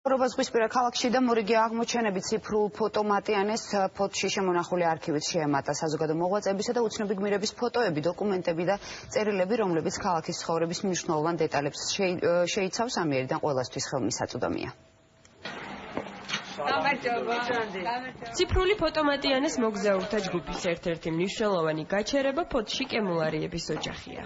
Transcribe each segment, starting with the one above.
ზღვისპირა ქალაქში და მორიგი აღმოჩენები ციფრულ ფოტომატიანეს ფოტოში შემონახული არქივით შეემატა საზოგადო მოღვაწეებისა და უცნობი გმირების ფოტოები, დოკუმენტები და წერილები, რომლებიც ქალაქის ცხოვრების მნიშვნელოვან დეტალებს შეიცავს. ამიერიდან ყველასთვის ხელმისაწვდომია. ციფრული ფოტომატიანეს მოგზაურთა ჯგუფის ერთ-ერთი მნიშვნელოვანი გაჩერება ფოტოში კემულარიების ოჯახია.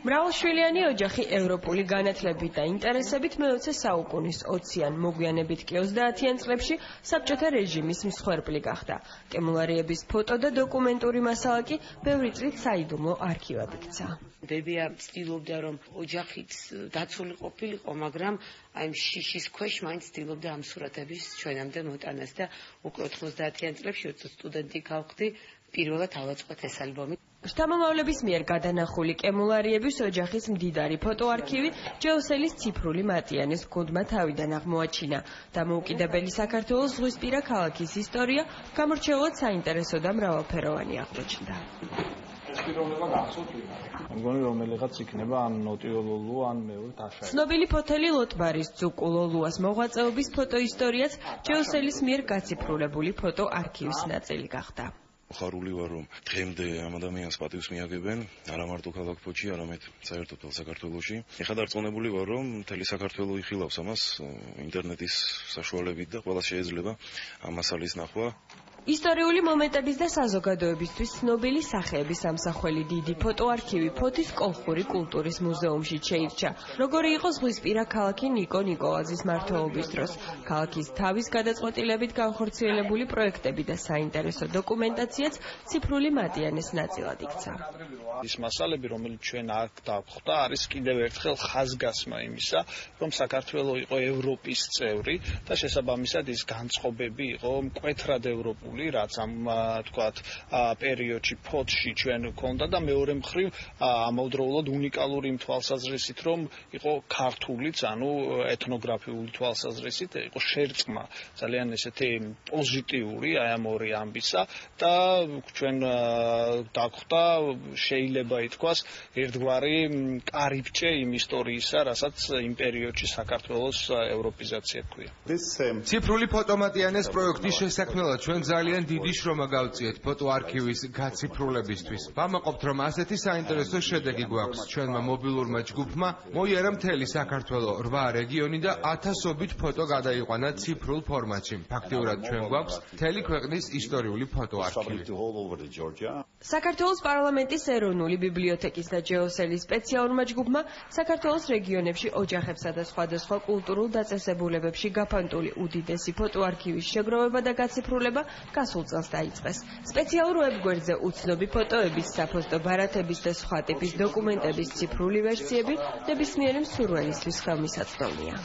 მრავალშვილიანი ოჯახი ევროპული განათლებით და ინტერესებით მე-20 საუკუნის 20-იან, მოგვიანებით კი 30-იან წლებში საბჭოთა რეჟიმის მსხვერპლი გახდა. კემულარიების ფოტო და დოკუმენტური მასალა კი ბევრი წლით საიდუმლო არქივად იქცა. დედია ცდილობდა რომ ოჯახით დაცული ყოფილიყო, მაგრამ აი შიშის ქვეშ მაინც ცდილობდა ამ სურათების ჩვენამდე მოტანას და უკვე 90-იან წლებში სტუდენტი გავხდი, პირველად ავაწყოთ ეს ალბომი. შთამომავლების მიერ გადანახული კემულარიების ოჯახის მდიდარი ფოტოარქივი ჯეოსელის ციფრული მატიანეს გუნდმა თავიდან აღმოაჩინა. დამოუკიდებელი საქართველოს ზღვისპირა ქალაქის ისტორია გამორჩეულად საინტერესო და მრავალფეროვანი აღმოჩნდა. მგონი რომელიღაც იქნება ან ნოტიოლოლუ ან მეორე დაშა. ცნობილი ფოთელი ლოტბარის ძუკულოლუას მოღვაწეობის ფოტოისტორიაც ჯეოსელის მიერ გაციფრულებული ფოტოარქივის ნაწილი გახდა. ხარული ვარ რომ დღემდე ამ ადამიანს პატივს მიაგებენ არა მარტო ქალაქ ფოთში, არამედ საერთოდ მთელ საქართველოში. ეხლა დარწმუნებული ვარ რომ მთელი საქართველო იხილავს ამას ინტერნეტის საშუალებით და ყველას შეიძლება ამ მასალის ნახვა. ისტორიული მომენტების და საზოგადოებისთვის ცნობილი სახეების ამსახველი დიდი ფოტოარქივი ფოთის კოლხური კულტურის მუზეუმში შეირჩა. როგორი იყო ზღვისპირა ქალაქი ნიკო ნიკოლაძის მმართველობის დროს. ქალაქის თავის გადაწყვეტილებით განხორციელებული პროექტები და საინტერესო დოკუმენტაციაც ციფრული მატიანეს ნაწილად იქცა. ის მასალები, რომელიც ჩვენ აქ დავხვდა, არის კიდევ ერთხელ ხაზგასმა იმისა, რომ საქართველო იყო ევროპის წევრი და შესაბამისად ის განწყობები იყო მკვეთრად ევროპული, რაც ამ თქვათ პერიოდში ფოთში ჩვენ გვქონდა და მეორე მხრივ ამავდროულად უნიკალური იმ თვალსაზრისით, რომ იყო ქართულიც, ანუ ეთნოგრაფიული თვალსაზრისით, იყო შერწყმა ძალიან ესეთი პოზიტიური აი ამ ორი ამბისა და ჩვენ დავხვდა შეიძლება ითქვას ერთგვარი კარიბჭე იმ ისტორიისა, რასაც იმ პერიოდში საქართველოს ევროპიზაცია ჰქვია. ციფრული ფოტომატიანეს პროექტის შესაქმნელად ჩვენ ძალიან დიდი შრომა გავწიეთ ფოტოარქივის გაციფრულებისთვის. ვამაყობთ, რომ ასეთი საინტერესო შედეგი გვაქვს. ჩვენმა მობილურმა ჯგუფმა მოიარა მთელი საქართველო 8 რეგიონი და ათასობით ფოტო გადაიყვანა ციფრულ ფორმატში. ფაქტიურად ჩვენ გვაქვს მთელი ქვეყნის ისტორიული ფოტოარქივი. საქართველოს პარლამენტის ეროვნული ბიბლიოთეკის და ჯეოსელის სპეციალურმა ჯგუფმა საქართველოს რეგიონებში ოჯახებსა და სხვადასხვა კულტურულ დაწესებულებებში გაფანტული უდიდესი ფოტოარქივის შეგროვება და გაციფრულება გასულ წელს დაიწყეს. სპეციალურ ვებგვერდზე უცნობი ფოტოების, საფოსტო ბარათების და სხვა ტიპის დოკუმენტების ციფრული ვერსიები ნებისმიერი მსურველისთვის ხელმისაწვდომია.